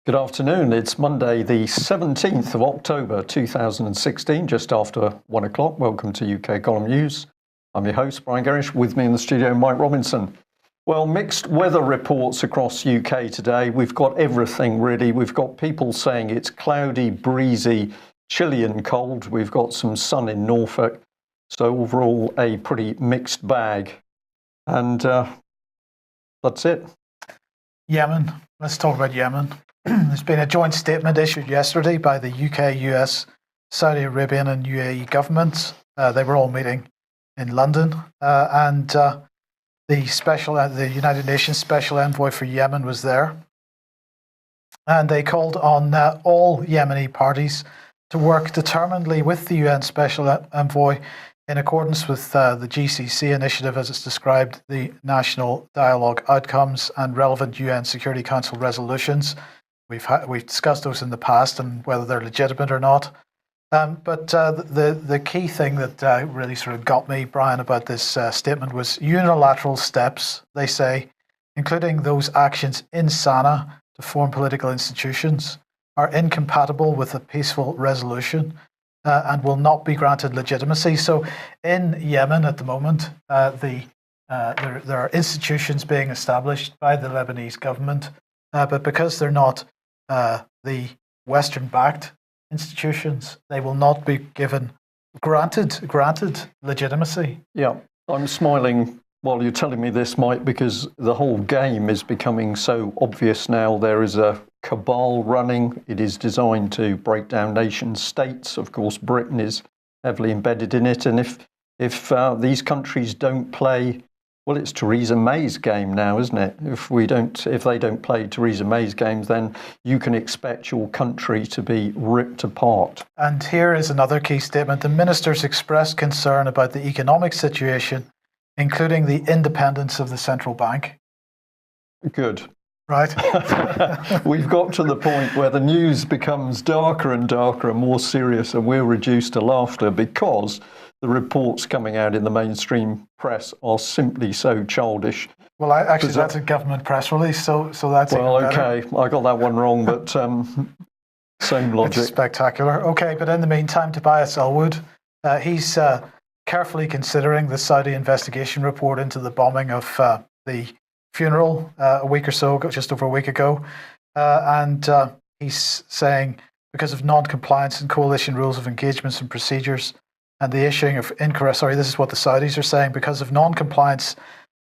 Good afternoon. It's Monday, the 17th of October 2016, just after 1 o'clock. Welcome to UK Column News. I'm your host, Brian Gerrish. With me in the studio, Mike Robinson. Well, mixed weather reports across UK today. We've got everything, really. We've got people saying it's cloudy, breezy, chilly and cold. We've got some sun in Norfolk. So overall, a pretty mixed bag. And that's it. Yemen. Let's talk about Yemen. There's been a joint statement issued yesterday by the UK, US, Saudi Arabian and UAE governments. They were all meeting in London. The United Nations Special Envoy for Yemen was there. And they called on all Yemeni parties to work determinedly with the UN Special Envoy in accordance with the GCC initiative, as it's described, the National Dialogue Outcomes and relevant UN Security Council resolutions. We've discussed those in the past and whether they're legitimate or not. But the key thing that really sort of got me, Brian, about this statement was unilateral steps, they say, including those actions in Sana'a to form political institutions, are incompatible with a peaceful resolution and will not be granted legitimacy. So in Yemen at the moment, there are institutions being established by the Lebanese government, but because they're not the Western-backed institutions, they will not be granted legitimacy. Yeah, I'm smiling while you're telling me this, Mike, because the whole game is becoming so obvious now. There is a cabal running. It is designed to break down nation states. Of course, Britain is heavily embedded in it. And if these countries don't play, well, it's Theresa May's game now, isn't it? If they don't play Theresa May's games, then you can expect your country to be ripped apart. And here is another key statement. The ministers expressed concern about the economic situation, including the independence of the central bank. Good. Right. We've got to the point where the news becomes darker and darker and more serious, and we're reduced to laughter because the reports coming out in the mainstream press are simply so childish. Well, that's a government press release, so that's well, okay. I got that one wrong, but same logic. It's spectacular. Okay, but in the meantime, Tobias Ellwood, he's carefully considering the Saudi investigation report into the bombing of the funeral just over a week ago, and he's saying because of non-compliance and coalition rules of engagements and procedures and the issuing of this is what the Saudis are saying, because of non-compliance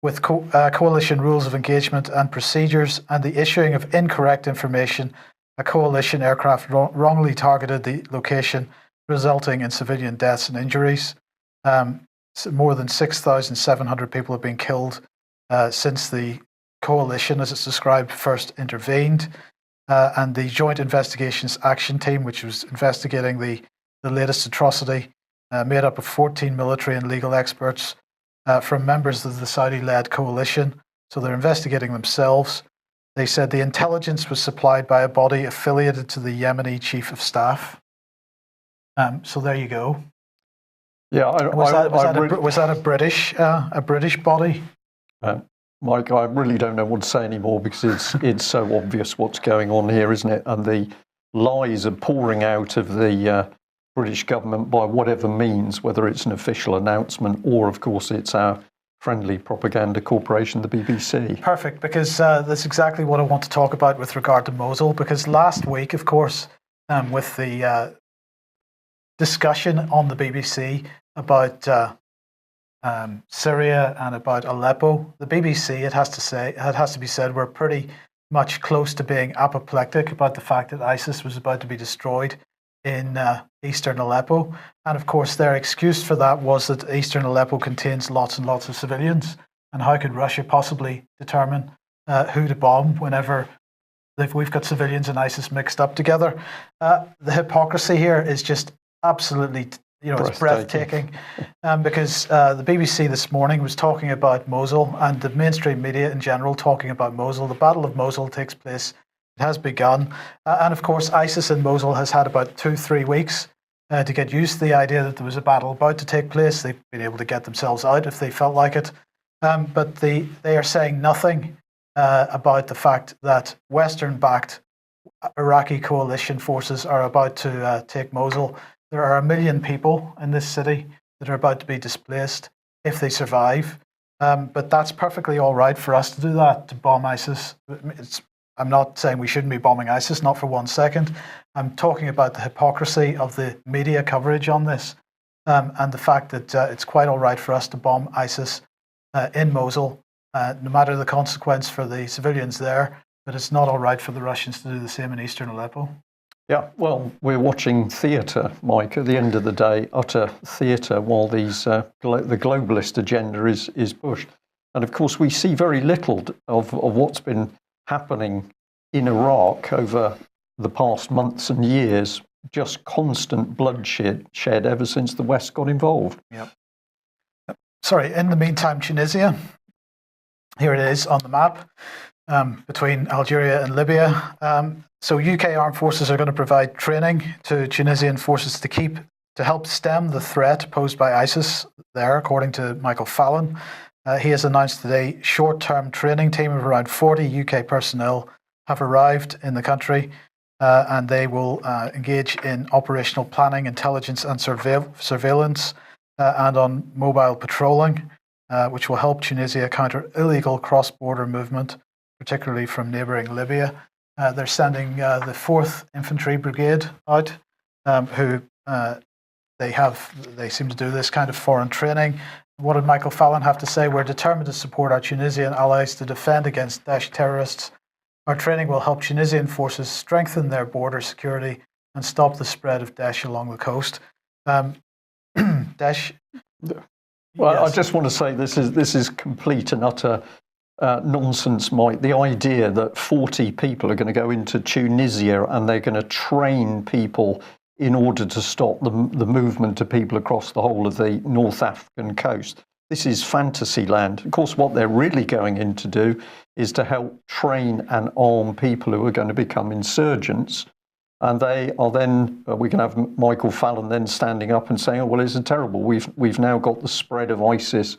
with coalition rules of engagement and procedures and the issuing of incorrect information, a coalition aircraft wrongly targeted the location, resulting in civilian deaths and injuries. More than 6,700 people have been killed since the coalition, as it's described, first intervened. And the Joint Investigations Action Team, which was investigating the latest atrocity, made up of 14 military and legal experts from members of the Saudi-led coalition. So they're investigating themselves. They said the intelligence was supplied by a body affiliated to the Yemeni Chief of Staff. So there you go. Yeah, was that a British body? Mike, I really don't know what to say anymore because it's so obvious what's going on here, isn't it? And the lies are pouring out of the British government by whatever means, whether it's an official announcement or, of course, it's our friendly propaganda corporation, the BBC. Perfect, because that's exactly what I want to talk about with regard to Mosul, because last week, of course, with the discussion on the BBC about Syria and about Aleppo, the BBC, it has to be said, were pretty much close to being apoplectic about the fact that ISIS was about to be destroyed in eastern Aleppo. And of course, their excuse for that was that eastern Aleppo contains lots and lots of civilians. And how could Russia possibly determine who to bomb whenever we've got civilians and ISIS mixed up together? The hypocrisy here is just absolutely, it's breathtaking. Because the BBC this morning was talking about Mosul, and the mainstream media in general talking about Mosul. The Battle of Mosul takes place. It has begun. And of course, ISIS in Mosul has had about 2-3 weeks to get used to the idea that there was a battle about to take place. They've been able to get themselves out if they felt like it. But they are saying nothing about the fact that Western-backed Iraqi coalition forces are about to take Mosul. There are 1 million people in this city that are about to be displaced if they survive. But that's perfectly all right for us to do that, to bomb ISIS. I'm not saying we shouldn't be bombing ISIS, not for 1 second. I'm talking about the hypocrisy of the media coverage on this, and the fact that it's quite all right for us to bomb ISIS in Mosul, no matter the consequence for the civilians there, but it's not all right for the Russians to do the same in eastern Aleppo. Yeah, well, we're watching theatre, Mike, at the end of the day, utter theatre, while the globalist agenda is pushed. And of course, we see very little of what's been happening in Iraq over the past months and years, just constant bloodshed ever since the West got involved. Yep. Sorry, in the meantime, Tunisia, here it is on the map between Algeria and Libya. So UK armed forces are going to provide training to Tunisian forces to help stem the threat posed by ISIS there, according to Michael Fallon. He has announced today short-term training team of around 40 UK personnel have arrived in the country, and they will engage in operational planning, intelligence and surveillance, and on mobile patrolling, which will help Tunisia counter illegal cross-border movement, particularly from neighbouring Libya. They're sending the 4th Infantry Brigade out, who they seem to do this kind of foreign training. What did Michael Fallon have to say? We're determined to support our Tunisian allies to defend against Daesh terrorists. Our training will help Tunisian forces strengthen their border security and stop the spread of Daesh along the coast. Daesh. Well, yes. I just want to say this is complete and utter nonsense, Mike. The idea that 40 people are going to go into Tunisia and they're going to train people in order to stop the movement of people across the whole of the North African coast. This is fantasy land. Of course, what they're really going in to do is to help train and arm people who are going to become insurgents. And they are then, we can have Michael Fallon then standing up and saying, oh, well, it's terrible. We've now got the spread of ISIS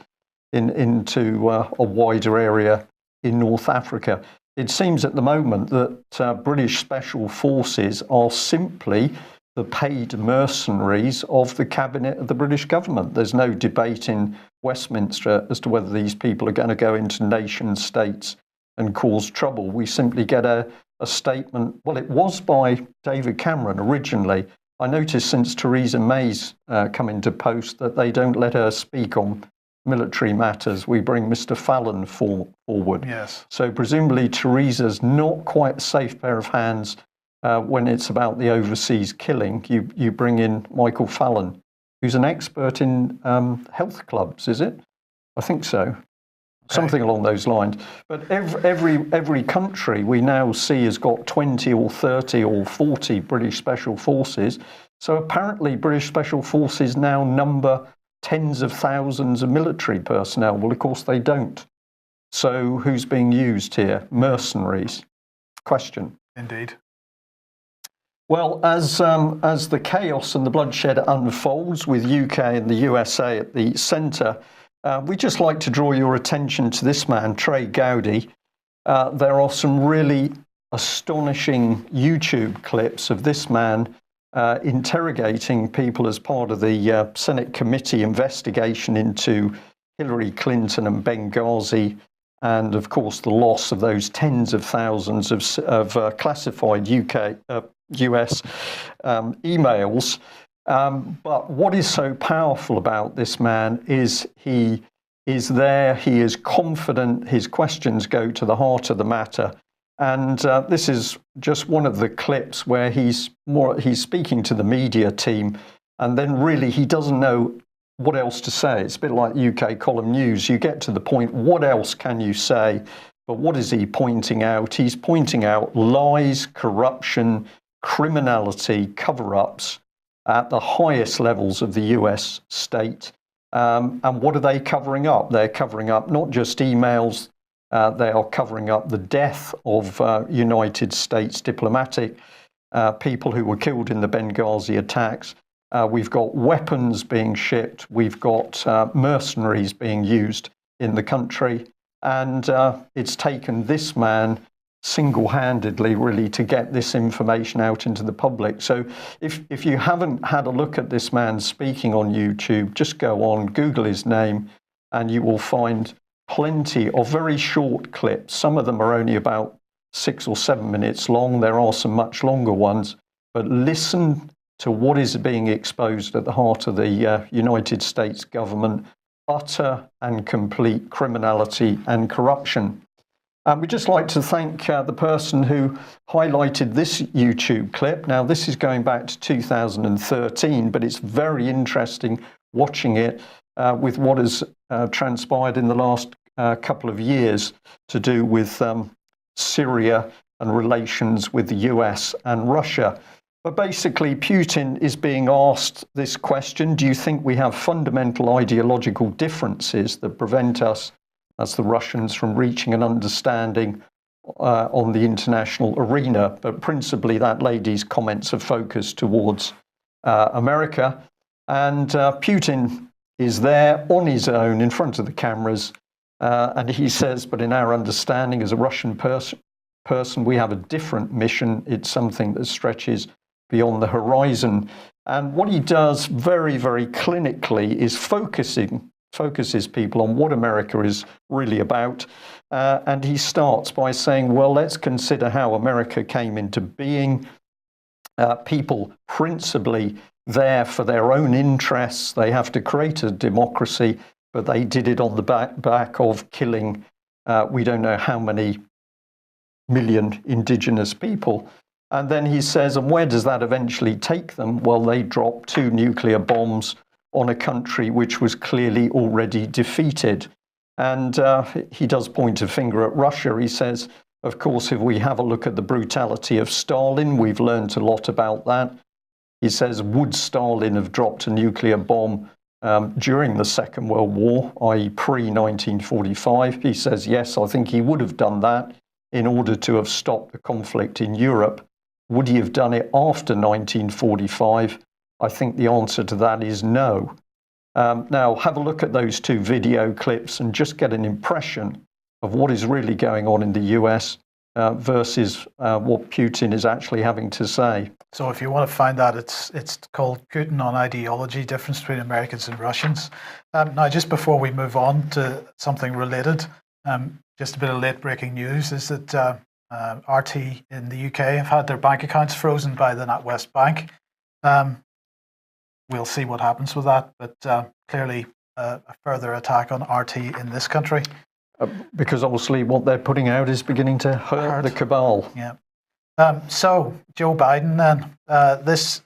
into a wider area in North Africa. It seems at the moment that British special forces are simply the paid mercenaries of the cabinet of the British government. There's no debate in Westminster as to whether these people are going to go into nation states and cause trouble. We simply get a statement. Well, it was by David Cameron originally. I noticed since Theresa May's come into post that they don't let her speak on military matters. We bring Mr. Fallon forward. Yes. So presumably Theresa's not quite a safe pair of hands when it's about the overseas killing. You bring in Michael Fallon, who's an expert in health clubs, is it? I think so. Okay. Something along those lines. But every country we now see has got 20 or 30 or 40 British Special Forces. So apparently British Special Forces now number tens of thousands of military personnel. Well, of course they don't. So who's being used here? Mercenaries? Question. Indeed. Well, as the chaos and the bloodshed unfolds with UK and the USA at the centre, we'd just like to draw your attention to this man, Trey Gowdy. There are some really astonishing YouTube clips of this man interrogating people as part of the Senate committee investigation into Hillary Clinton and Benghazi, and of course the loss of those tens of thousands of classified US emails. But what is so powerful about this man is he is there, he is confident, his questions go to the heart of the matter. And this is just one of the clips where he's speaking to the media team, and then really he doesn't know what else to say. It's a bit like UK column news. You get to the point, what else can you say? But what is he pointing out? He's pointing out lies, corruption, criminality, cover-ups at the highest levels of the US state. And what are they covering up? They're covering up not just emails, they are covering up the death of United States diplomatic people who were killed in the Benghazi attacks. We've got weapons being shipped. We've got mercenaries being used in the country. And it's taken this man single-handedly really to get this information out into the public. So if you haven't had a look at this man speaking on YouTube, just go on, Google his name, and you will find plenty of very short clips. Some of them are only about 6 or 7 minutes long. There are some much longer ones, but listen to what is being exposed at the heart of the United States government: utter and complete criminality and corruption. We'd just like to thank the person who highlighted this YouTube clip. Now, this is going back to 2013, but it's very interesting watching it with what has transpired in the last couple of years to do with Syria and relations with the US and Russia. But basically, Putin is being asked this question: do you think we have fundamental ideological differences that prevent us, as the Russians, from reaching an understanding on the international arena? But principally, that lady's comments are focused towards America. And Putin is there on his own in front of the cameras. And he says, but in our understanding as a Russian person, we have a different mission. It's something that stretches beyond the horizon. And what he does very, very clinically is focuses people on what America is really about. And he starts by saying, well, let's consider how America came into being. People principally there for their own interests. They have to create a democracy, but they did it on the back of killing we don't know how many million indigenous people. And then he says, and where does that eventually take them? Well, they dropped 2 nuclear bombs on a country which was clearly already defeated. And he does point a finger at Russia. He says, of course, if we have a look at the brutality of Stalin, we've learned a lot about that. He says, would Stalin have dropped a nuclear bomb during the Second World War, i.e. pre-1945? He says, yes, I think he would have done that in order to have stopped the conflict in Europe. Would he have done it after 1945? I think the answer to that is no. Now, have a look at those 2 video clips and just get an impression of what is really going on in the US versus what Putin is actually having to say. So if you want to find that, it's called Putin on Ideology, Difference Between Americans and Russians. Now, just before we move on to something related, just a bit of late-breaking news is that RT in the UK have had their bank accounts frozen by the NatWest Bank. We'll see what happens with that, but clearly a further attack on RT in this country. Because obviously what they're putting out is beginning to hurt the cabal. Yeah. So Joe Biden then, this,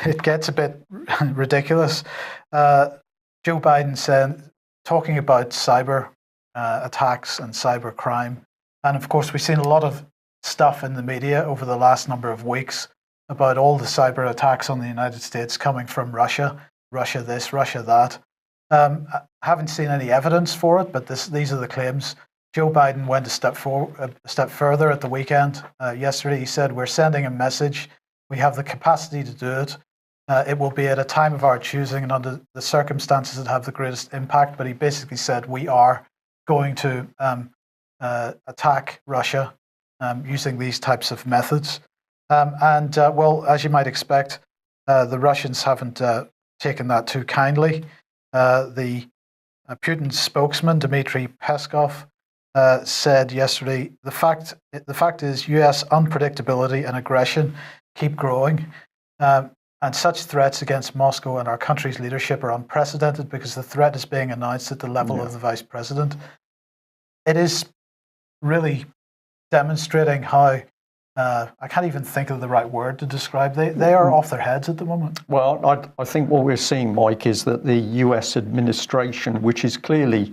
it gets a bit ridiculous. Joe Biden said, talking about cyber attacks and cyber crime. And of course, we've seen a lot of stuff in the media over the last number of weeks about all the cyber attacks on the United States coming from Russia, Russia this, Russia that. I haven't seen any evidence for it, but these are the claims. Joe Biden went a step further at the weekend. Yesterday, he said, we're sending a message. We have the capacity to do it. It will be at a time of our choosing and under the circumstances that have the greatest impact. But he basically said, we are going to attack Russia using these types of methods. Well, as you might expect, the Russians haven't taken that too kindly. The Putin's spokesman, Dmitry Peskov, said yesterday, the fact is US unpredictability and aggression keep growing. And such threats against Moscow and our country's leadership are unprecedented because the threat is being announced at the level of the vice president. It is really demonstrating how, I can't even think of the right word to describe, they are off their heads at the moment. Well, I think what we're seeing, Mike, is that the US administration, which is clearly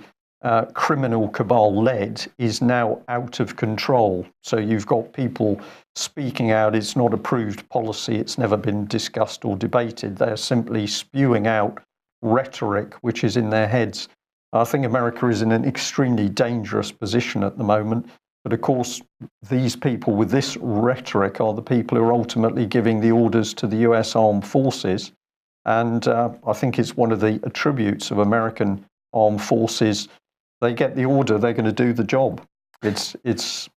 criminal cabal-led, is now out of control. So you've got people speaking out. It's not approved policy. It's never been discussed or debated. They're simply spewing out rhetoric which is in their heads. I think America is in an extremely dangerous position at the moment. But of course, these people with this rhetoric are the people who are ultimately giving the orders to the US armed forces. And I think it's one of the attributes of American armed forces. They get the order, they're going to do the job. It's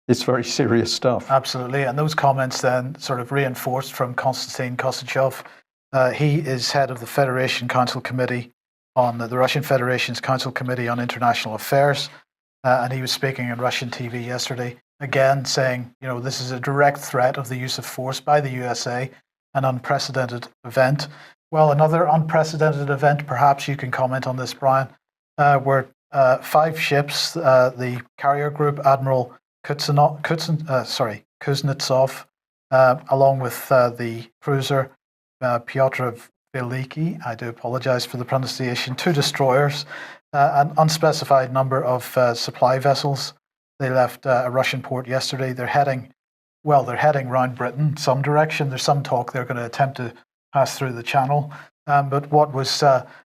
it's very serious stuff. Absolutely. And those comments then sort of reinforced from Konstantin Kosachev. He is head of the Federation Council Committee on the Russian Federation's Council Committee on International Affairs. And he was speaking on Russian TV yesterday, again saying, this is a direct threat of the use of force by the USA, an unprecedented event. Well, another unprecedented event, perhaps you can comment on this, Brian, were 5 ships, the carrier group Admiral Kuznetsov, along with the cruiser Pyotr Veliki, I do apologize for the pronunciation, 2 destroyers, an unspecified number of supply vessels. They left a Russian port yesterday. They're heading around Britain, some direction. There's some talk they're going to attempt to pass through the Channel. But what was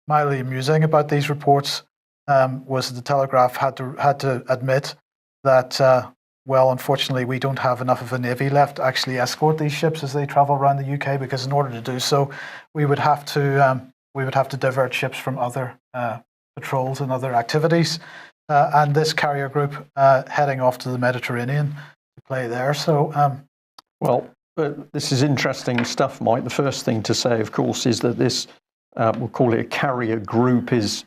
mildly amusing about these reports was the Telegraph had to admit that, unfortunately, we don't have enough of a navy left to actually escort these ships as they travel around the UK, because in order to do so, we would have to divert ships from other patrols and other activities. And this carrier group heading off to the Mediterranean to play there. So, this is interesting stuff, Mike. The first thing to say, of course, is that this, we'll call it a carrier group, is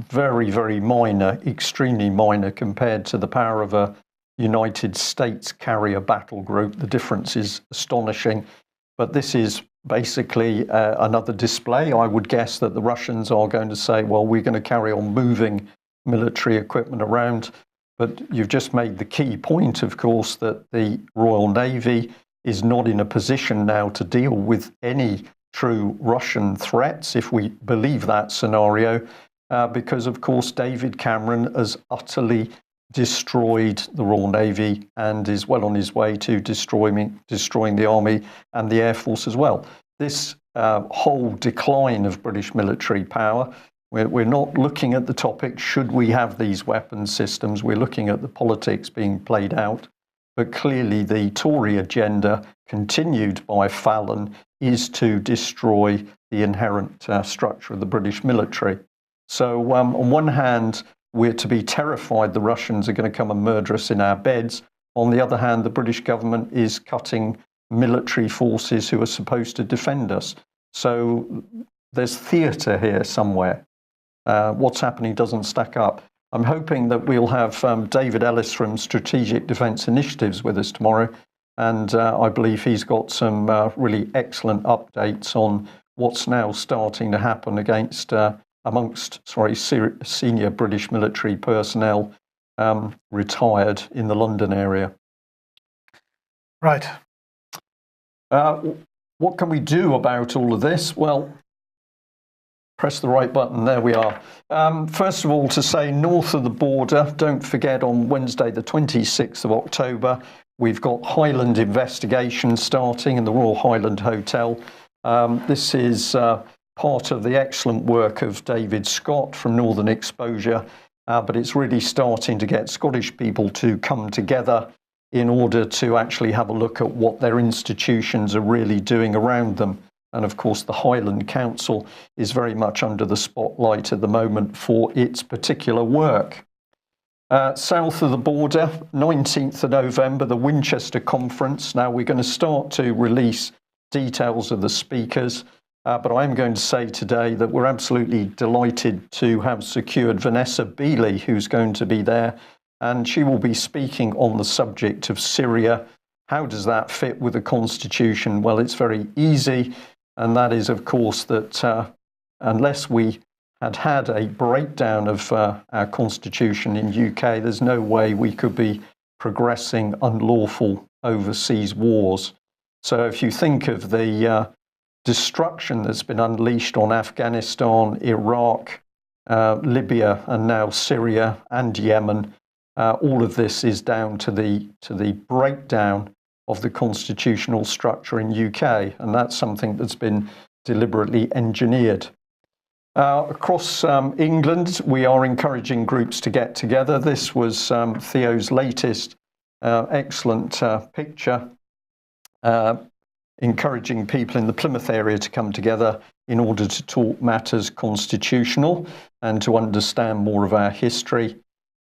very, very minor, extremely minor compared to the power of a United States carrier battle group. The difference is astonishing. But this is basically another display. I would guess that the Russians are going to say, well, we're going to carry on moving military equipment around. But you've just made the key point, of course, that the Royal Navy is not in a position now to deal with any true Russian threats, if we believe that scenario, because, of course, David Cameron has utterly destroyed the Royal Navy and is well on his way to destroying the Army and the Air Force as well. This whole decline of British military power, we're not looking at the topic, should we have these weapons systems? We're looking at the politics being played out. But clearly the Tory agenda, continued by Fallon, is to destroy the inherent structure of the British military. So on one hand, we're to be terrified the Russians are going to come and murder us in our beds. On the other hand, the British government is cutting military forces who are supposed to defend us. So there's theatre here somewhere. What's happening doesn't stack up. I'm hoping that we'll have David Ellis from Strategic Defence Initiatives with us tomorrow. And I believe he's got some really excellent updates on what's now starting to happen amongst senior British military personnel retired in the London area. Right. What can we do about all of this? Well, press the right button. There we are. First of all, to say north of the border, don't forget on Wednesday, the 26th of October, we've got Highland investigation starting in the Royal Highland Hotel. This is part of the excellent work of David Scott from Northern Exposure, but it's really starting to get Scottish people to come together in order to actually have a look at what their institutions are really doing around them. And of course, the Highland Council is very much under the spotlight at the moment for its particular work. South of the border, 19th of November, the Winchester Conference. Now, we're going to start to release details of the speakers, but I'm going to say today that we're absolutely delighted to have secured Vanessa Beeley, who's going to be there, and she will be speaking on the subject of Syria. How does that fit with the Constitution? Well, it's very easy. And that is, of course, that unless we had a breakdown of our constitution in UK, there's no way we could be progressing unlawful overseas wars. So if you think of the destruction that's been unleashed on Afghanistan, Iraq, Libya, and now Syria and Yemen, all of this is down to the breakdown of the constitutional structure in UK, and that's something that's been deliberately engineered. Across England, we are encouraging groups to get together. This was Theo's latest excellent picture, encouraging people in the Plymouth area to come together in order to talk matters constitutional and to understand more of our history.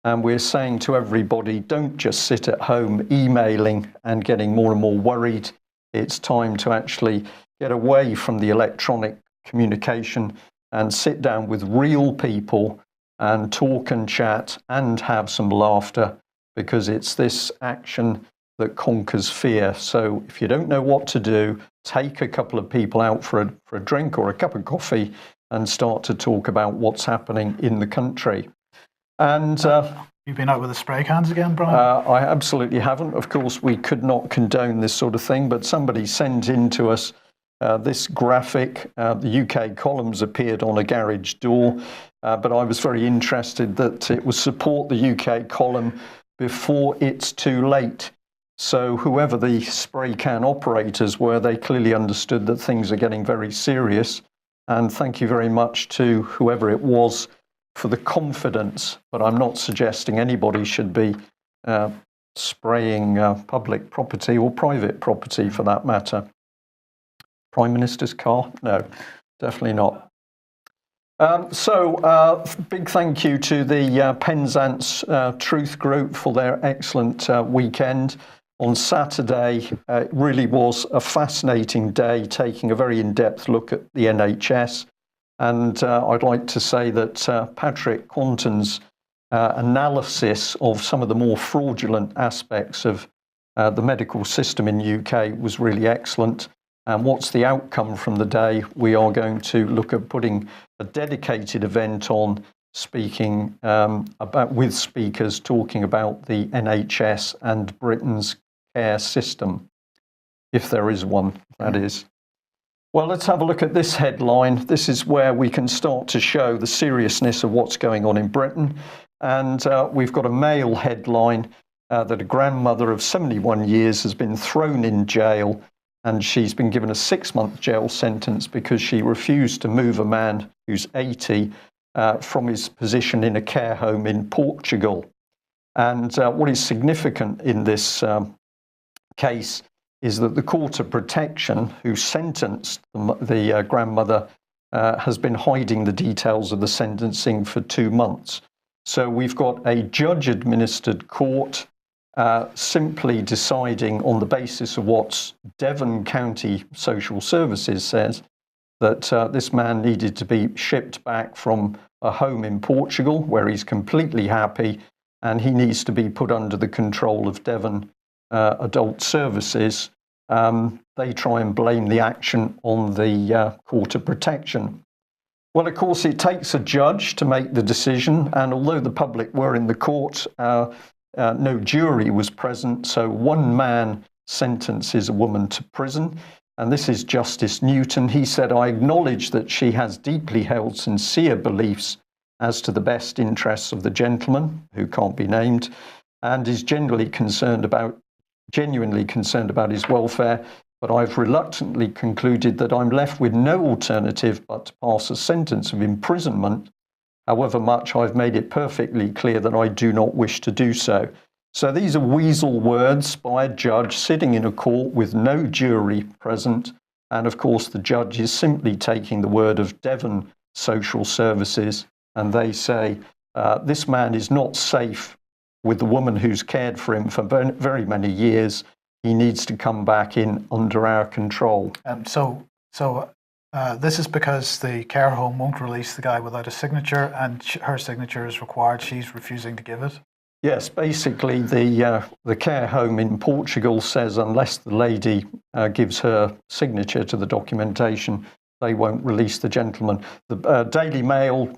And we're saying to everybody, don't just sit at home emailing and getting more and more worried. It's time to actually get away from the electronic communication and sit down with real people and talk and chat and have some laughter, because it's this action that conquers fear. So if you don't know what to do, take a couple of people out for a drink or a cup of coffee and start to talk about what's happening in the country. And you've been out with the spray cans again, Brian? I absolutely haven't. Of course, we could not condone this sort of thing, but somebody sent in to us this graphic. The UK columns appeared on a garage door, but I was very interested that it was support the UK column before it's too late. So whoever the spray can operators were, they clearly understood that things are getting very serious. And thank you very much to whoever it was for the confidence, but I'm not suggesting anybody should be spraying public property or private property for that matter. Prime Minister's car? No, definitely not. Big thank you to the Penzance Truth Group for their excellent weekend. On Saturday, it really was a fascinating day, taking a very in-depth look at the NHS. And I'd like to say that Patrick Quanton's analysis of some of the more fraudulent aspects of the medical system in the UK was really excellent. And what's the outcome from the day? We are going to look at putting a dedicated event on, speaking with speakers talking about the NHS and Britain's care system, if there is one, that is. Well, let's have a look at this headline. This is where we can start to show the seriousness of what's going on in Britain. And we've got a Mail headline that a grandmother of 71 years has been thrown in jail, and she's been given a 6-month jail sentence because she refused to move a man who's 80 from his position in a care home in Portugal. And what is significant in this case is that the Court of Protection, who sentenced the grandmother, has been hiding the details of the sentencing for 2 months. So we've got a judge-administered court simply deciding on the basis of what Devon County Social Services says, that this man needed to be shipped back from a home in Portugal where he's completely happy, and he needs to be put under the control of Devon Adult Services. They try and blame the action on the Court of Protection. Well, of course, it takes a judge to make the decision, and although the public were in the court, no jury was present, so one man sentences a woman to prison, and this is Justice Newton. He said, "I acknowledge that she has deeply held sincere beliefs as to the best interests of the gentleman, who can't be named, and is genuinely concerned about his welfare, but I've reluctantly concluded that I'm left with no alternative but to pass a sentence of imprisonment. However much I've made it perfectly clear that I do not wish to do so." So these are weasel words by a judge sitting in a court with no jury present. And of course, the judge is simply taking the word of Devon Social Services, and they say, this man is not safe with the woman who's cared for him for very many years. He needs to come back in under our control. This is because the care home won't release the guy without a signature, and her signature is required. She's refusing to give it. Yes, basically the care home in Portugal says unless the lady gives her signature to the documentation, they won't release the gentleman. The Daily Mail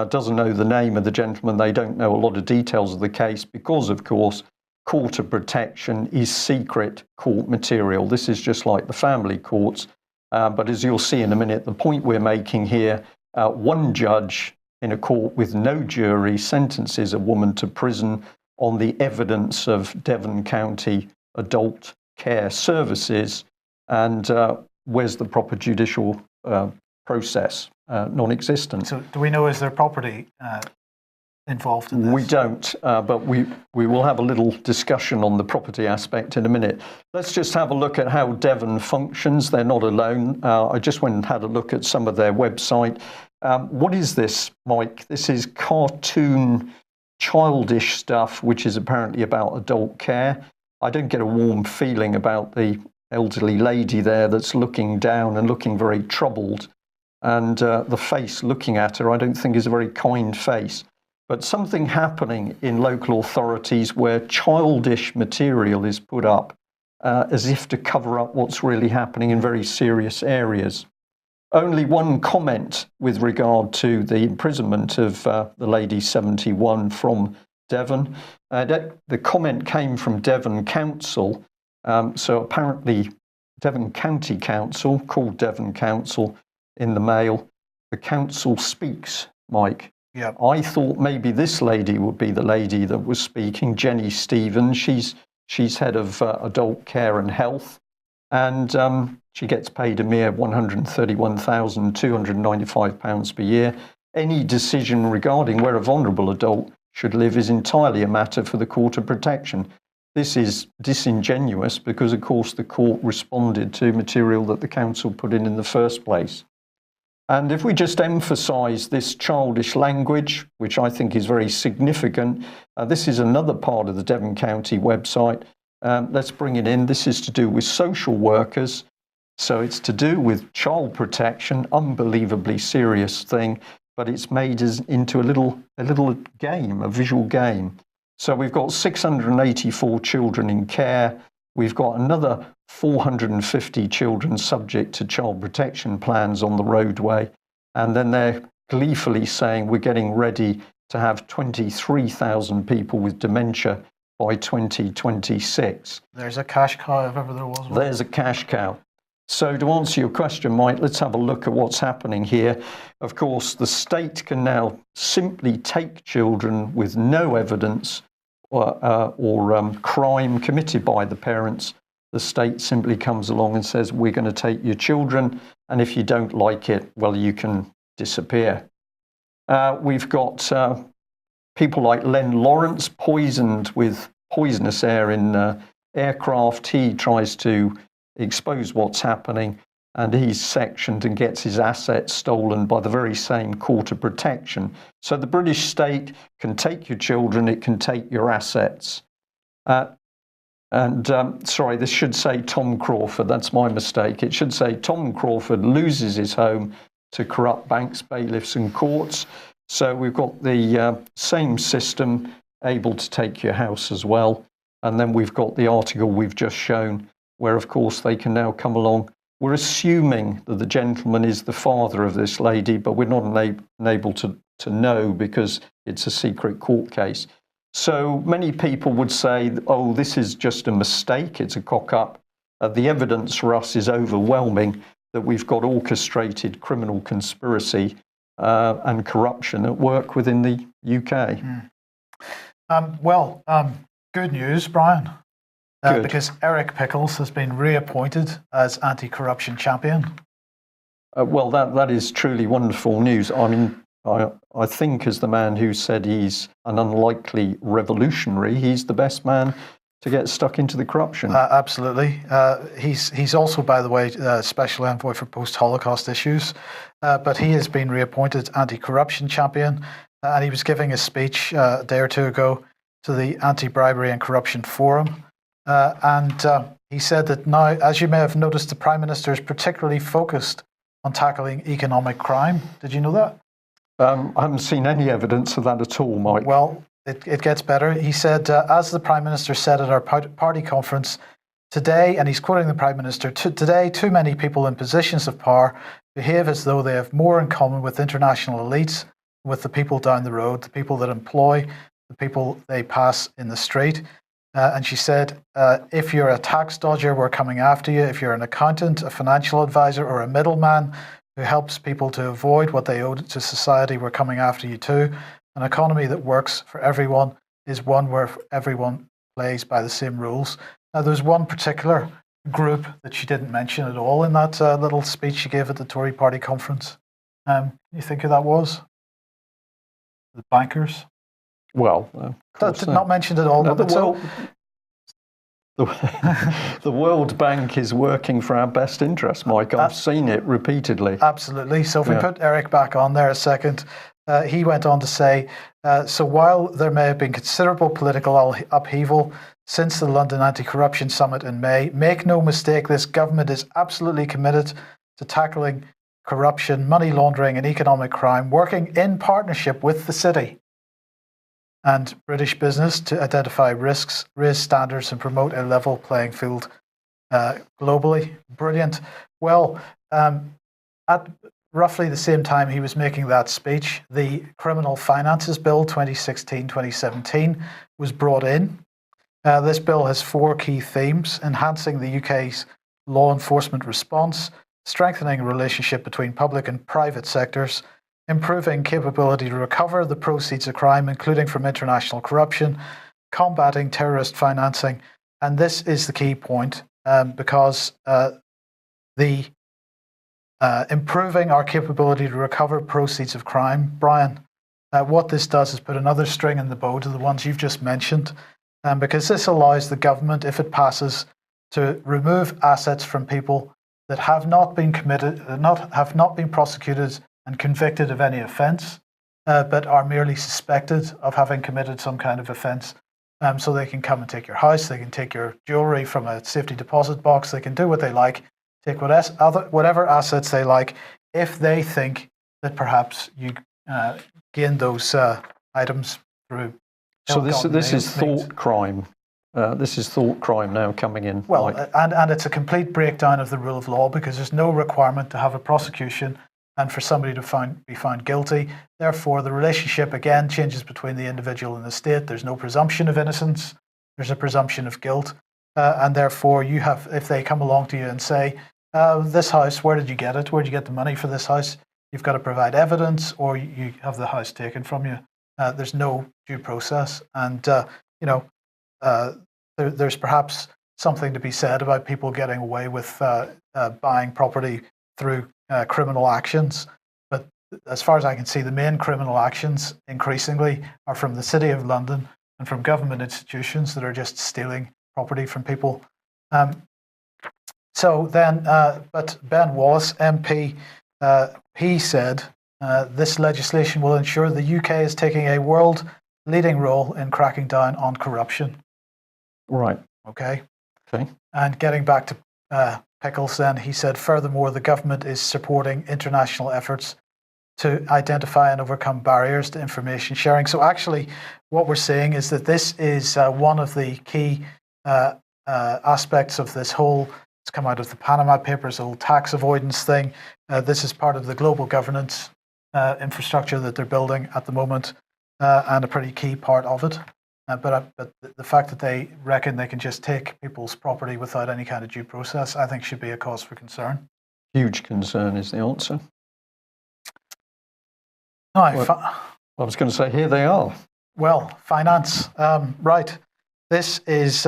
doesn't know the name of the gentleman. They don't know a lot of details of the case because, of course, Court of Protection is secret court material. This is just like the family courts. But as you'll see in a minute, the point we're making here, one judge in a court with no jury sentences a woman to prison on the evidence of Devon County Adult Care Services. And where's the proper judicial process? Non-existent. So do we know, is there property involved in this? We don't, but we will have a little discussion on the property aspect in a minute. Let's just have a look at how Devon functions. They're not alone. I just went and had a look at some of their website. What is this, Mike? This is cartoon childish stuff, which is apparently about adult care. I don't get a warm feeling about the elderly lady there that's looking down and looking very troubled. And the face looking at her, I don't think is a very kind face. But something happening in local authorities where childish material is put up as if to cover up what's really happening in very serious areas. Only one comment with regard to the imprisonment of the lady 71 from Devon. The comment came from Devon Council. So apparently Devon County Council, called Devon Council in the Mail, the council speaks, Mike. Yeah. I thought maybe this lady would be the lady that was speaking, Jenny Stevens. She's head of adult care and health, and she gets paid a mere £131,295 per year. Any decision regarding where a vulnerable adult should live is entirely a matter for the Court of Protection. This is disingenuous because, of course, the court responded to material that the council put in the first place. And if we just emphasise this childish language, which I think is very significant, this is another part of the Devon County website. Let's bring it in. This is to do with social workers. So it's to do with child protection, unbelievably serious thing, but it's made into a little game, a visual game. So we've got 684 children in care. We've got another 450 children subject to child protection plans on the roadway. And then they're gleefully saying we're getting ready to have 23,000 people with dementia by 2026. There's a cash cow if ever there was one. There's a cash cow. So to answer your question, Mike, let's have a look at what's happening here. Of course, the state can now simply take children with no evidence or crime committed by the parents. The state simply comes along and says, we're going to take your children, and if you don't like it, well, you can disappear. We've got people like Len Lawrence, poisoned with poisonous air in aircraft. He tries to expose what's happening, and he's sectioned and gets his assets stolen by the very same Court of Protection. So the British state can take your children, it can take your assets. Sorry, this should say Tom Crawford. That's my mistake. It should say Tom Crawford loses his home to corrupt banks, bailiffs and courts. So we've got the same system able to take your house as well. And then we've got the article we've just shown where, of course, they can now come along. We're assuming that the gentleman is the father of this lady, but we're not able to know because it's a secret court case. So many people would say, oh, this is just a mistake, it's a cock-up. The evidence for us is overwhelming that we've got orchestrated criminal conspiracy and corruption at work within the UK. Good news, Brian, Good. because Eric Pickles has been reappointed as anti-corruption champion. Well, that is truly wonderful news. I mean, I think as the man who said he's an unlikely revolutionary, he's the best man to get stuck into the corruption. Absolutely. He's also, by the way, Special Envoy for Post-Holocaust Issues, but he has been reappointed anti-corruption champion, and he was giving a speech a day or two ago to the Anti-Bribery and Corruption Forum, and he said that now, as you may have noticed, the Prime Minister is particularly focused on tackling economic crime. Did you know that? I haven't seen any evidence of that at all, Mike. Well, it gets better. He said, as the Prime Minister said at our party conference today, and he's quoting the Prime Minister, today too many people in positions of power behave as though they have more in common with international elites, with the people down the road, the people that employ, the people they pass in the street. And she said, if you're a tax dodger, we're coming after you. If you're an accountant, a financial advisor, or a middleman who helps people to avoid what they owe to society, we're coming after you too. An economy that works for everyone is one where everyone plays by the same rules. Now, there's one particular group that she didn't mention at all in that little speech she gave at the Tory party conference. You think who that was? The bankers? Well, not mentioned at all. No, the World Bank is working for our best interest, Mike. I've seen it repeatedly. Absolutely. So if we put Eric back on there a second, he went on to say So while there may have been considerable political upheaval since the London Anti-Corruption Summit in May, make no mistake, this government is absolutely committed to tackling corruption, money laundering and economic crime, working in partnership with the city and British business to identify risks, raise standards and promote a level playing field globally. Brilliant. Well, at roughly the same time he was making that speech, the Criminal Finances Bill 2016-2017 was brought in. This bill has 4 key themes: enhancing the UK's law enforcement response, strengthening a relationship between public and private sectors, improving capability to recover the proceeds of crime, including from international corruption, combating terrorist financing. And this is the key point, because the improving our capability to recover proceeds of crime, Brian, what this does is put another string in the bow to the ones you've just mentioned, because this allows the government, if it passes, to remove assets from people that have not been have not been prosecuted and convicted of any offence, but are merely suspected of having committed some kind of offence. So they can come and take your house, they can take your jewellery from a safety deposit box, they can do what they like, take whatever assets they like, if they think that perhaps you gain those items through. So this is thought crime. This is thought crime now coming in. Well, and it's a complete breakdown of the rule of law, because there's no requirement to have a prosecution and for somebody to be found guilty. Therefore, the relationship again changes between the individual and the state. There's no presumption of innocence. There's a presumption of guilt. And therefore, you have, if they come along to you and say, this house, where did you get it? Where did you get the money for this house? You've got to provide evidence, or you have the house taken from you. There's no due process. And, there's perhaps something to be said about people getting away with buying property through criminal actions. But as far as I can see, the main criminal actions increasingly are from the City of London and from government institutions that are just stealing property from people. But Ben Wallace, MP, he said, this legislation will ensure the UK is taking a world-leading role in cracking down on corruption. Right. Okay. Okay. And getting back to Pickles then, he said, furthermore, the government is supporting international efforts to identify and overcome barriers to information sharing. So actually, what we're saying is that this is one of the key aspects of this whole, it's come out of the Panama Papers, the whole tax avoidance thing. This is part of the global governance infrastructure that they're building at the moment, and a pretty key part of it. But the fact that they reckon they can just take people's property without any kind of due process, I think should be a cause for concern. Huge concern is the answer. I was going to say, here they are. Well, finance. Right. This is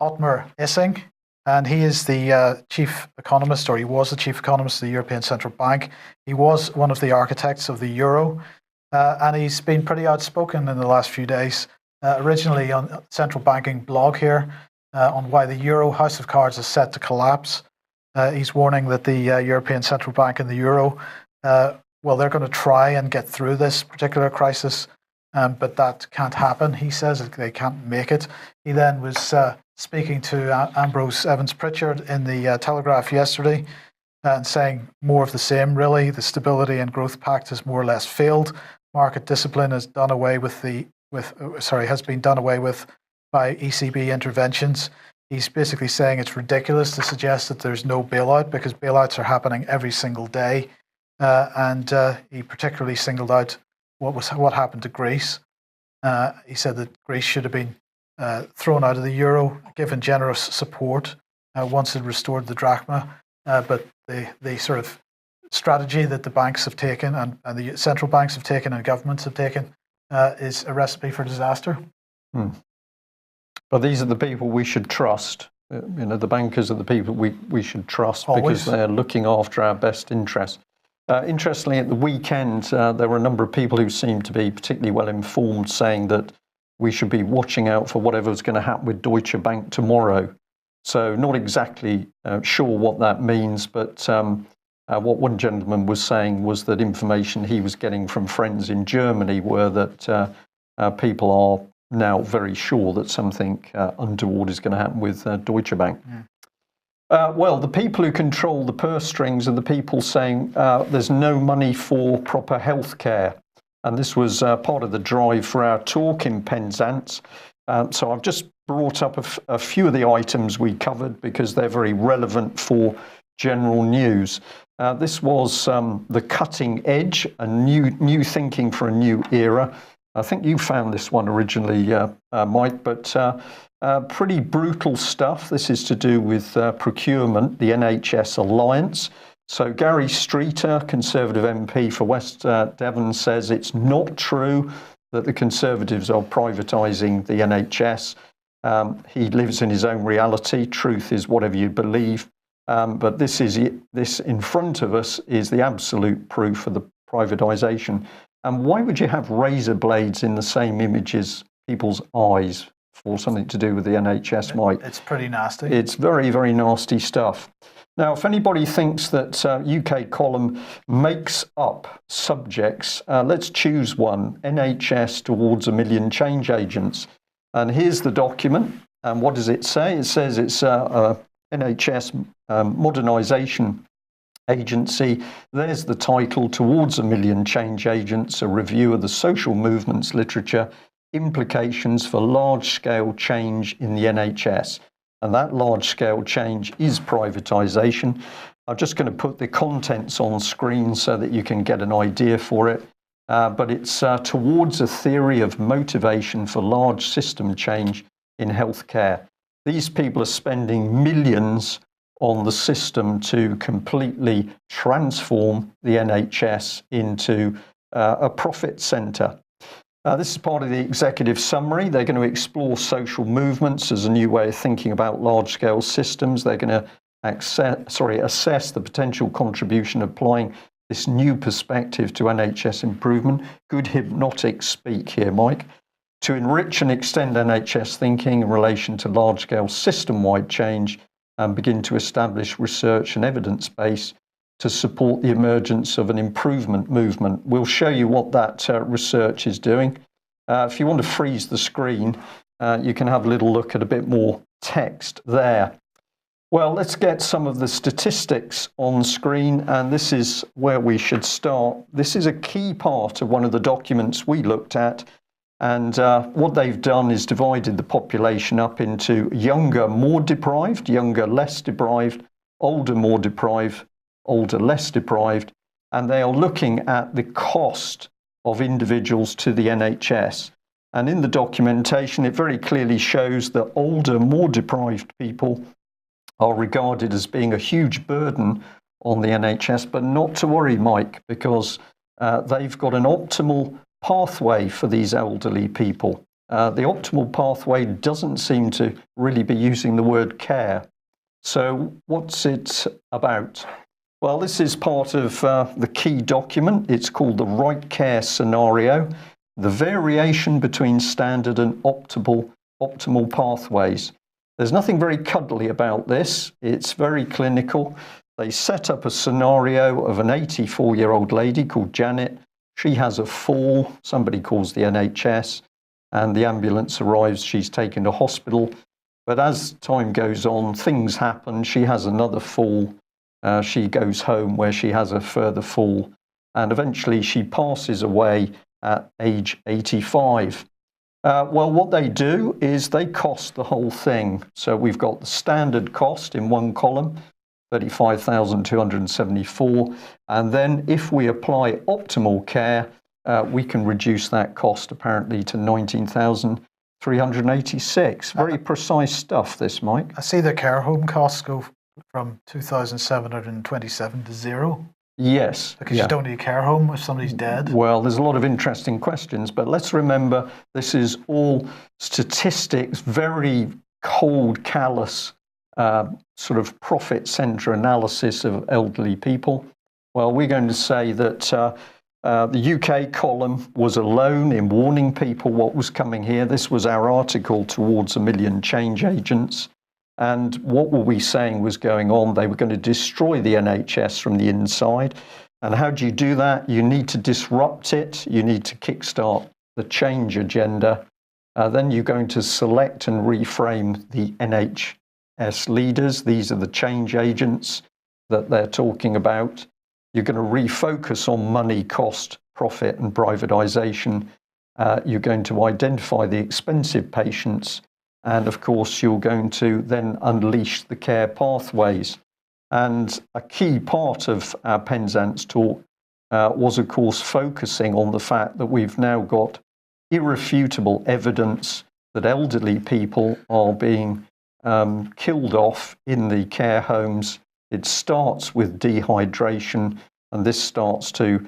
Otmar Issing, and he is the chief economist, or he was the chief economist of the European Central Bank. He was one of the architects of the euro, and he's been pretty outspoken in the last few days. Originally on central banking blog here on why the euro house of cards is set to collapse. He's warning that the European Central Bank and the euro, well, they're going to try and get through this particular crisis, but that can't happen. He says they can't make it. He then was speaking to Ambrose Evans-Pritchard in the Telegraph yesterday and saying more of the same, really. The Stability and Growth Pact has more or less failed. Market discipline has done away with has been done away with by ECB interventions. He's basically saying it's ridiculous to suggest that there's no bailout, because bailouts are happening every single day. And he particularly singled out what happened to Greece. He said that Greece should have been thrown out of the euro, given generous support once it restored the drachma. But the sort of strategy that the banks have taken and the central banks have taken and governments have taken is a recipe for disaster. But these are the people we should trust. The bankers are the people we should trust. Always. Because they're looking after our best interests. Interestingly, at the weekend, there were a number of people who seemed to be particularly well informed, saying that we should be watching out for whatever's going to happen with Deutsche Bank tomorrow. So not exactly sure what that means, but what one gentleman was saying was that information he was getting from friends in Germany were that people are now very sure that something untoward is going to happen with Deutsche Bank. Well, the people who control the purse strings are the people saying there's no money for proper health care. And this was part of the drive for our talk in Penzance. So I've just brought up a few of the items we covered because they're very relevant for general news. This was the cutting edge, a new thinking for a new era. I think you found this one originally, Mike, but pretty brutal stuff. This is to do with procurement, the NHS Alliance. So Gary Streeter, Conservative MP for West Devon, says it's not true that the Conservatives are privatising the NHS. He lives in his own reality. Truth is whatever you believe. But this in front of us is the absolute proof of the privatisation. And why would you have razor blades in the same image as people's eyes for something to do with the NHS, Mike? It's pretty nasty. It's very, very nasty stuff. Now, if anybody thinks that UK Column makes up subjects, let's choose one, NHS towards 1 million change agents. And here's the document. And what does it say? It says it's NHS modernisation agency. There's the title, Towards 1 Million Change Agents, a review of the social movements literature, implications for large-scale change in the NHS. And that large-scale change is privatisation. I'm just going to put the contents on screen so that you can get an idea for it. But it's towards a theory of motivation for large system change in healthcare. These people are spending millions on the system to completely transform the NHS into a profit centre. This is part of the executive summary. They're going to explore social movements as a new way of thinking about large-scale systems. They're going to assess the potential contribution of applying this new perspective to NHS improvement. Good hypnotic speak here, Mike. To enrich and extend NHS thinking in relation to large-scale system-wide change and begin to establish research and evidence base to support the emergence of an improvement movement. We'll show you what that research is doing. If you want to freeze the screen, you can have a little look at a bit more text there. Well, let's get some of the statistics on screen, and this is where we should start. This is a key part of one of the documents we looked at, and what they've done is divided the population up into younger, more deprived, younger, less deprived, older, more deprived, older, less deprived, and they are looking at the cost of individuals to the NHS. And in the documentation, it very clearly shows that older, more deprived people are regarded as being a huge burden on the NHS, but not to worry, Mike, because they've got an optimal pathway for these elderly people. The optimal pathway doesn't seem to really be using the word care. So what's it about? Well, this is part of the key document. It's called the right care scenario, the variation between standard and optimal pathways. There's nothing very cuddly about this. It's very clinical. They set up a scenario of an 84-year-old lady called Janet. She has a fall. Somebody calls the NHS, and the ambulance arrives. She's taken to hospital. But as time goes on, things happen. She has another fall. She goes home where she has a further fall, and eventually she passes away at age 85. Well, what they do is they cost the whole thing. So we've got the standard cost in one column, 35,274. And then if we apply optimal care, we can reduce that cost apparently to 19,386. Very precise stuff, this, Mike. I see the care home costs go from 2,727 to zero. Yes. Because you don't need a care home if somebody's dead. Well, there's a lot of interesting questions, but let's remember this is all statistics, very cold, callous, sort of profit center analysis of elderly people. Well, we're going to say that the UK column was alone in warning people what was coming here. This was our article, Towards 1 Million Change Agents. And what were we saying was going on? They were going to destroy the NHS from the inside. And how do you do that? You need to disrupt it. You need to kickstart the change agenda. Then you're going to select and reframe the NHS leaders. These are the change agents that they're talking about. You're going to refocus on money, cost, profit, and privatisation. You're going to identify the expensive patients. And of course, you're going to then unleash the care pathways. And a key part of our Penzance talk was, of course, focusing on the fact that we've now got irrefutable evidence that elderly people are being killed off in the care homes. It starts with dehydration, and this starts to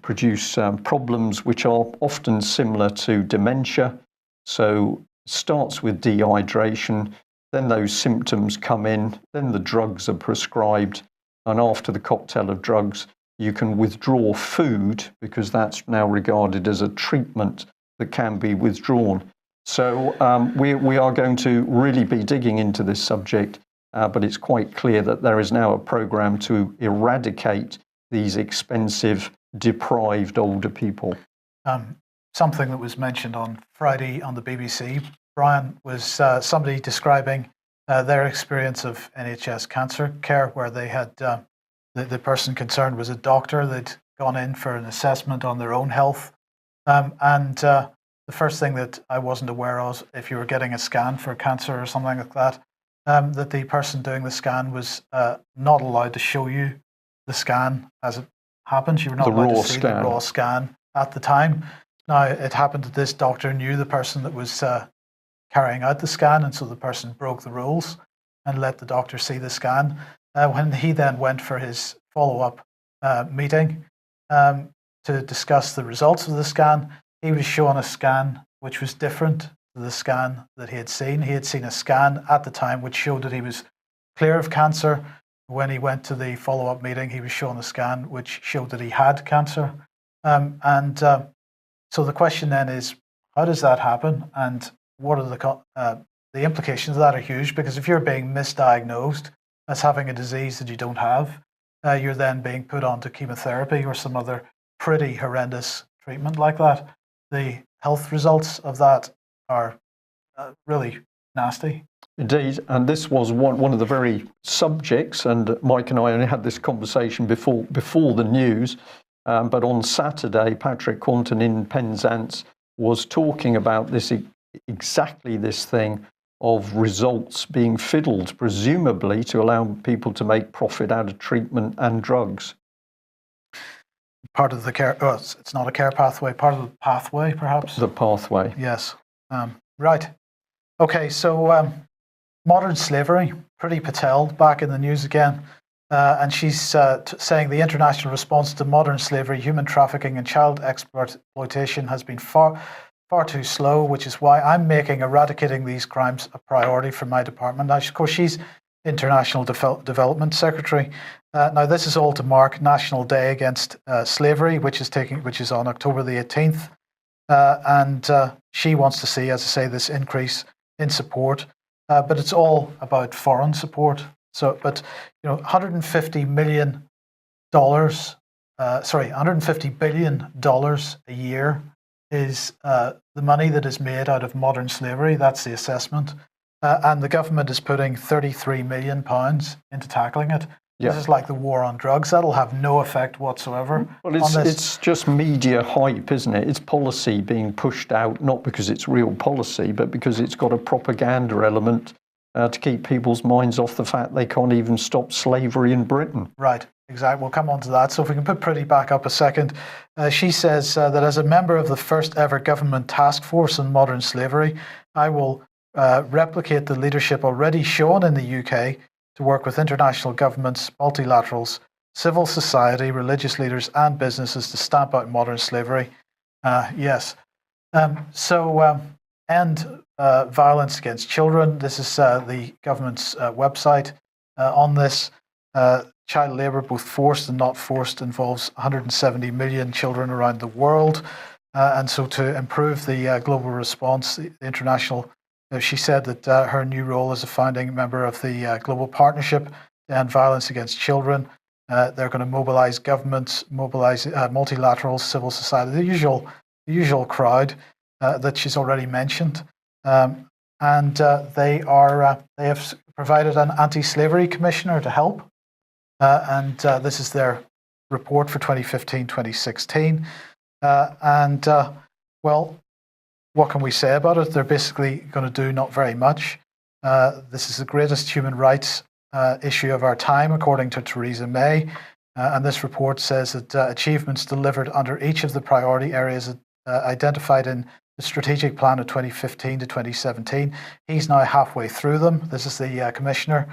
produce problems which are often similar to dementia. So it starts with dehydration, then those symptoms come in, then the drugs are prescribed, and after the cocktail of drugs, you can withdraw food because that's now regarded as a treatment that can be withdrawn. So we are going to really be digging into this subject, but it's quite clear that there is now a program to eradicate these expensive, deprived older people. Something that was mentioned on Friday on the BBC, Brian, was somebody describing their experience of NHS cancer care, where they had the person concerned was a doctor. They'd gone in for an assessment on their own health. And the first thing that I wasn't aware of, if you were getting a scan for cancer or something like that, that the person doing the scan was not allowed to show you the scan as it happens. You were not allowed to see the raw scan at the time. Now, it happened that this doctor knew the person that was carrying out the scan, and so the person broke the rules and let the doctor see the scan. When he then went for his follow-up meeting to discuss the results of the scan, he was shown a scan which was different to the scan that he had seen. He had seen a scan at the time which showed that he was clear of cancer. When he went to the follow-up meeting, he was shown a scan which showed that he had cancer. So the question then is, how does that happen? And what are the implications of that are huge, because if you're being misdiagnosed as having a disease that you don't have, you're then being put onto chemotherapy or some other pretty horrendous treatment like that. The health results of that are really nasty. Indeed, and this was one of the very subjects, and Mike and I only had this conversation before the news, but on Saturday, Patrick Quanton in Penzance was talking about this exactly this thing of results being fiddled, presumably to allow people to make profit out of treatment and drugs. Part of the care, it's not a care pathway, part of the pathway, perhaps? The pathway. Yes. Right. Okay, so modern slavery, Priti Patel back in the news again, and she's saying the international response to modern slavery, human trafficking and child exploitation has been far too slow, which is why I'm making eradicating these crimes a priority for my department. Now, of course, she's International Development Secretary. Now, this is all to mark National Day Against Slavery, which is on October the 18th, and she wants to see, as I say, this increase in support, but it's all about foreign support. So, but $150 billion a year is the money that is made out of modern slavery. That's the assessment. And the government is putting £33 million into tackling it. Yeah. This is like the war on drugs. That'll have no effect whatsoever. Well, it's just media hype, isn't it? It's policy being pushed out, not because it's real policy, but because it's got a propaganda element to keep people's minds off the fact they can't even stop slavery in Britain. Right. Exactly. We'll come on to that. So if we can put Priti back up a second. She says that as a member of the first ever government task force on modern slavery, I will replicate the leadership already shown in the UK to work with international governments, multilaterals, civil society, religious leaders and businesses to stamp out modern slavery. Yes. End violence against children. This is the government's website on this. Child labour, both forced and not forced, involves 170 million children around the world. And so to improve the global response, the international, she said that her new role as a founding member of the Global Partnership to End Violence Against Children, they're going to mobilise governments, mobilise multilaterals, civil society, the usual usual crowd that she's already mentioned. And they have provided an anti-slavery commissioner to help. And this is their report for 2015-2016. Well, what can we say about it? They're basically going to do not very much. This is the greatest human rights issue of our time, according to Theresa May. And this report says that achievements delivered under each of the priority areas identified in the strategic plan of 2015 to 2017. He's now halfway through them. This is the commissioner.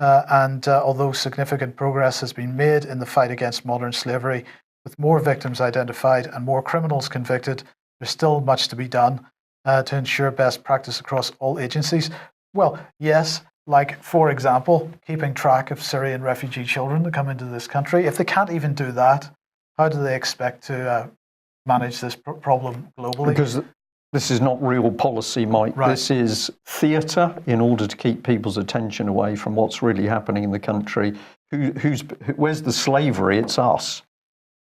And although significant progress has been made in the fight against modern slavery, with more victims identified and more criminals convicted, there's still much to be done to ensure best practice across all agencies. Well, yes, like, for example, keeping track of Syrian refugee children that come into this country. If they can't even do that, how do they expect to manage this problem globally? Because this is not real policy, Mike. Right. This is theatre in order to keep people's attention away from what's really happening in the country. Where's the slavery? It's us.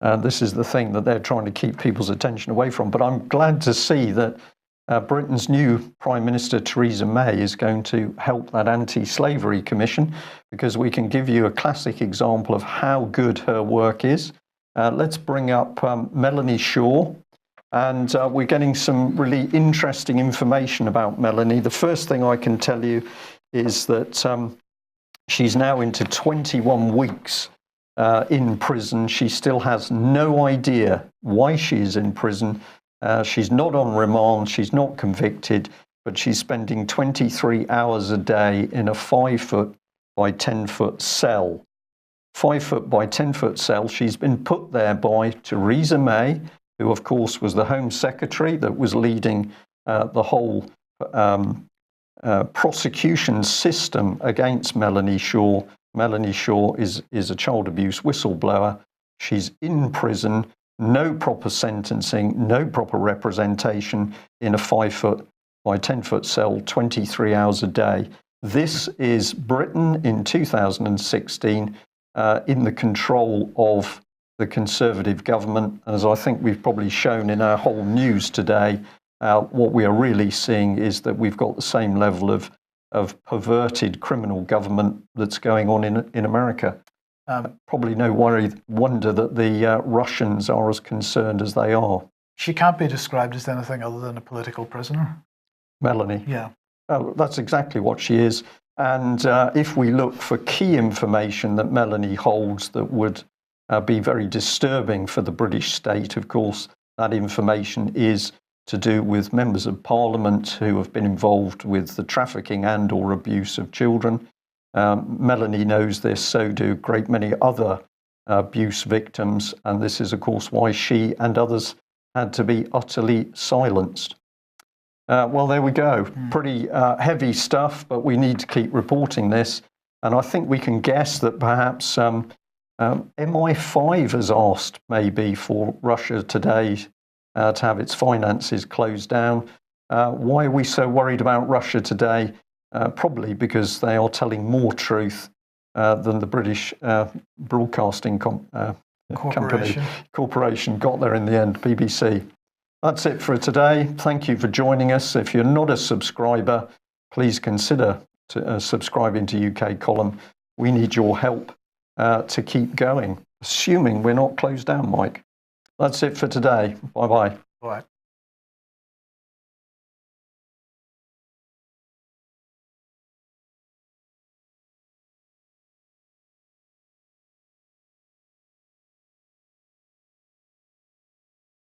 This is the thing that they're trying to keep people's attention away from. But I'm glad to see that Britain's new Prime Minister, Theresa May, is going to help that anti-slavery commission, because we can give you a classic example of how good her work is. Let's bring up Melanie Shaw. And we're getting some really interesting information about Melanie. The first thing I can tell you is that she's now into 21 weeks in prison. She still has no idea why she's in prison. She's not on remand, she's not convicted, but she's spending 23 hours a day in a 5-foot by 10-foot cell. 5-foot by 10-foot cell. She's been put there by Theresa May, who of course was the Home Secretary that was leading the whole prosecution system against Melanie Shaw. Melanie Shaw is a child abuse whistleblower. She's in prison, no proper sentencing, no proper representation in a 5-foot by 10-foot cell, 23 hours a day. This is Britain in 2016 in the control of the Conservative government. As I think we've probably shown in our whole news today, what we are really seeing is that we've got the same level of perverted criminal government that's going on in America. Probably no wonder that the Russians are as concerned as they are. She can't be described as anything other than a political prisoner. Melanie. Yeah. That's exactly what she is. And if we look for key information that Melanie holds that would be very disturbing for the British state, of course, that information is to do with members of Parliament who have been involved with the trafficking and or abuse of children. Melanie knows this, so do a great many other abuse victims, and this is, of course, why she and others had to be utterly silenced. Well, there we go. Pretty heavy stuff, but we need to keep reporting this. And I think we can guess that perhaps MI5 has asked maybe for Russia today to have its finances closed down. Why are we so worried about Russia today? Probably because they are telling more truth than the British Broadcasting Corporation got there in the end, BBC. That's it for today. Thank you for joining us. If you're not a subscriber, please consider subscribing to UK Column. We need your help to keep going, assuming we're not closed down, Mike. That's it for today. Bye-bye. Bye.